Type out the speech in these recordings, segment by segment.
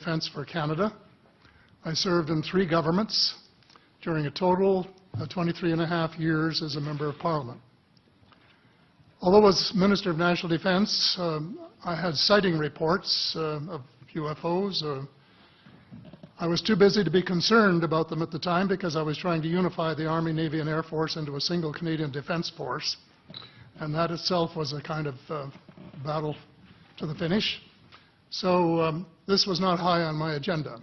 Defense for Canada. I served in 3 governments during a total of 23 and a half years as a Member of Parliament. Although as Minister of National Defense, I had sighting reports of UFOs. I was too busy to be concerned about them at the time because I was trying to unify the Army, Navy, and Air Force into a single Canadian Defence Force. And that itself was a kind of battle to the finish. So this was not high on my agenda.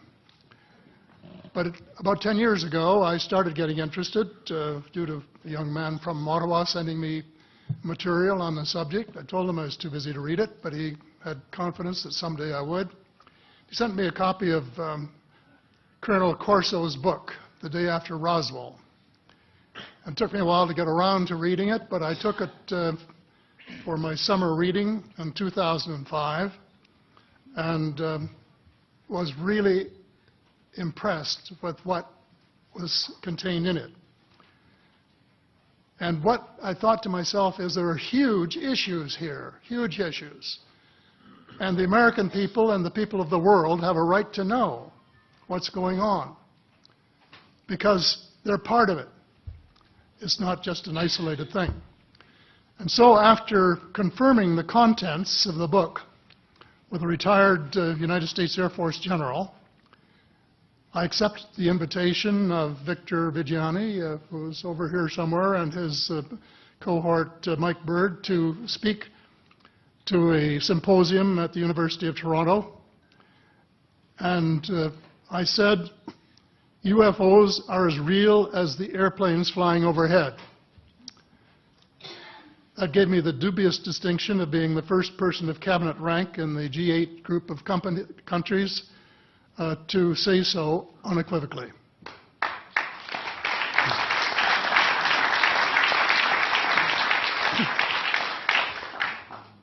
But about 10 years ago, I started getting interested due to a young man from Ottawa sending me material on the subject. I told him I was too busy to read it, but he had confidence that someday I would. He sent me a copy of Colonel Corso's book, The Day After Roswell. It took me a while to get around to reading it, but I took it for my summer reading in 2005 and was really impressed with what was contained in it. And what I thought to myself is there are huge issues here, huge issues. And the American people and the people of the world have a right to know what's going on because they're part of it. It's not just an isolated thing. And so after confirming the contents of the book with a retired United States Air Force general, I accepted the invitation of Victor Vigiani, who's over here somewhere, and his cohort, Mike Bird, to speak to a symposium at the University of Toronto. And I said, UFOs are as real as the airplanes flying overhead. That gave me the dubious distinction of being the first person of cabinet rank in the G8 group of countries to say so unequivocally.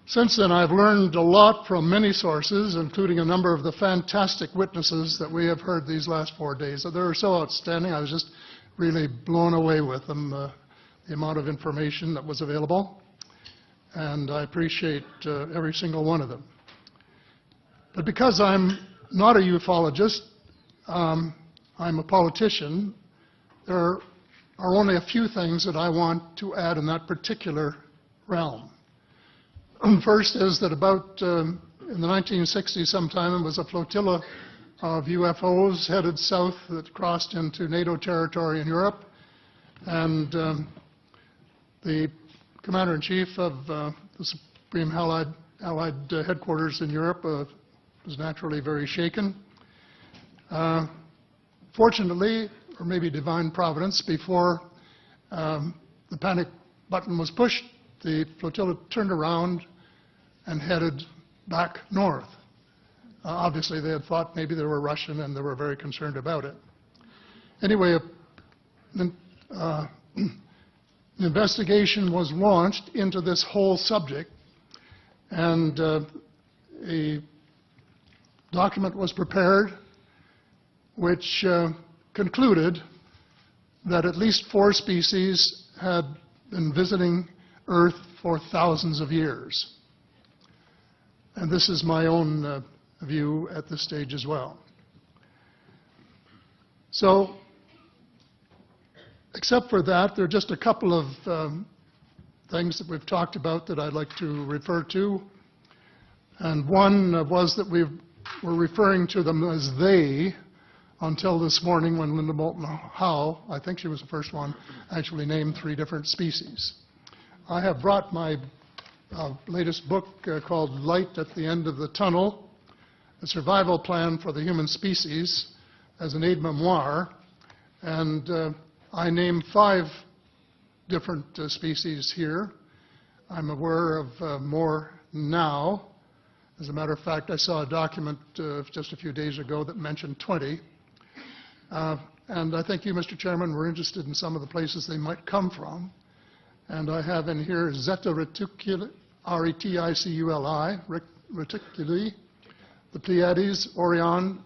Since then, I've learned a lot from many sources, including a number of the fantastic witnesses that we have heard these last 4 days. They were so outstanding, I was just really blown away with them, the amount of information that was available. And I appreciate every single one of them. But because I'm not a ufologist, I'm a politician, there are only a few things that I want to add in that particular realm. First is that about in the 1960s sometime, there was a flotilla of UFOs headed south that crossed into NATO territory in Europe. And the Commander-in-Chief of the Supreme Allied Headquarters in Europe was naturally very shaken. Fortunately, or maybe divine providence, before the panic button was pushed, the flotilla turned around and headed back north. Obviously, they had thought maybe they were Russian, and they were very concerned about it. Anyway, an investigation was launched into this whole subject, and a document was prepared which concluded that at least 4 species had been visiting Earth for thousands of years. And this is my own view at this stage as well. So, except for that, there are just a couple of things that we've talked about that I'd like to refer to. And one was that we were referring to them as they until this morning when Linda Moulton Howe, I think she was the first one, actually named 3 different species. I have brought my latest book called Light at the End of the Tunnel, A Survival Plan for the Human Species, as an aide-memoire, and I name 5 different species here. I'm aware of more now. As a matter of fact, I saw a document just a few days ago that mentioned 20. And I think you, Mr. Chairman, were interested in some of the places they might come from. And I have in here Zeta Reticuli, R-E-T-I-C-U-L-I, Reticuli, the Pleiades, Orion,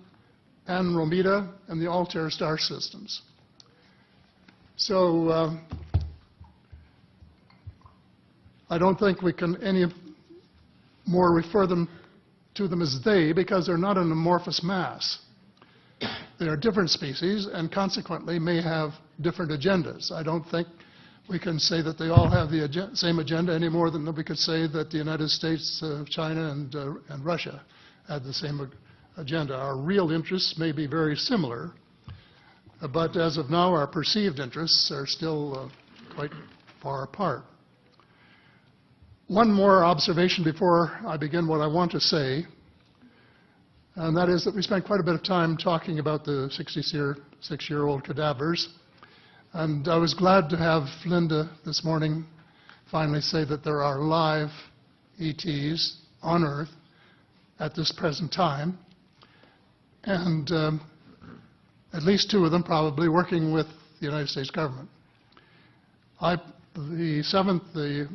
Andromeda, and the Altair star systems. So I don't think we can any more refer them to them as they because they're not an amorphous mass. They are different species and consequently may have different agendas. I don't think we can say that they all have the same agenda any more than we could say that the United States, China, and Russia had the same agenda. Our real interests may be very similar, but as of now, our perceived interests are still quite far apart. One more observation before I begin what I want to say, and that is that we spent quite a bit of time talking about the 66-year-old cadavers. And I was glad to have Linda this morning finally say that there are live ETs on Earth at this present time, and at least 2 of them probably working with the United States government. The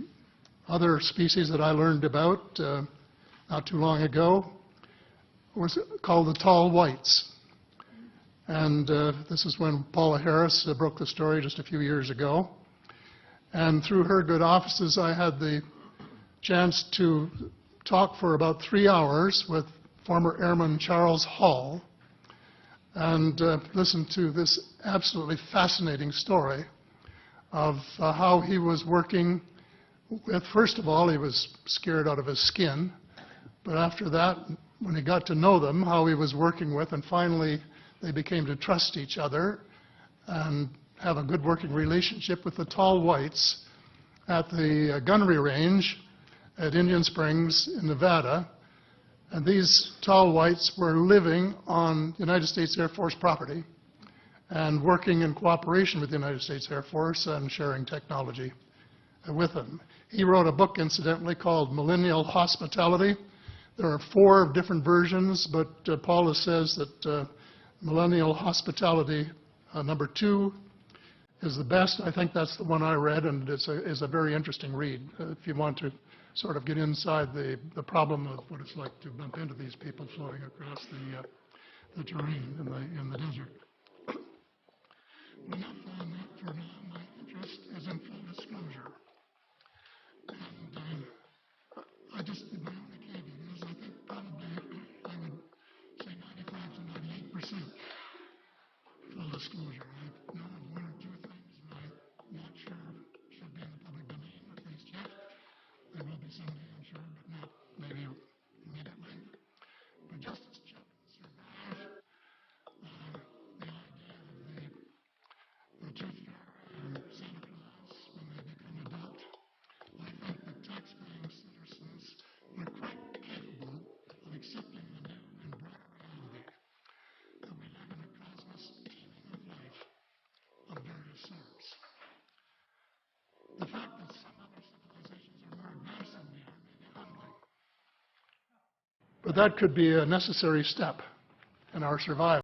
other species that I learned about not too long ago was called the tall whites. And this is when Paula Harris broke the story just a few years ago. And through her good offices, I had the chance to talk for about 3 hours with former Airman Charles Hall and listen to this absolutely fascinating story of how he was working with, first of all, he was scared out of his skin, but after that, when he got to know them, how he was working with, and finally they became to trust each other and have a good working relationship with the tall whites at the gunnery range at Indian Springs in Nevada. And these tall whites were living on United States Air Force property and working in cooperation with the United States Air Force and sharing technology with them. He wrote a book, incidentally, called Millennial Hospitality. There are 4 different versions, but Paula says that Millennial Hospitality number 2 is the best. I think that's the one I read, and it's a very interesting read if you want to sort of get inside the problem of what it's like to bump into these people floating across the terrain in the desert. Enough on that for now. My interest is in full disclosure. And I just, my only caveat is I think probably I would say 95 to 98% full disclosure. I know of 1 or 2 things that I'm not sure should be in the public domain, at least yet. There will be someday, I'm sure, but not maybe immediately. But just as children survive the idea of the tooth fairy and Santa Claus when they become adult, I think that tax-paying citizens are quite capable of accepting the new and broader reality that we live in a cosmos teeming with life of various sorts. The fact that some other civilizations are more advanced than we are may be humbling. But that could be a necessary step in our survival.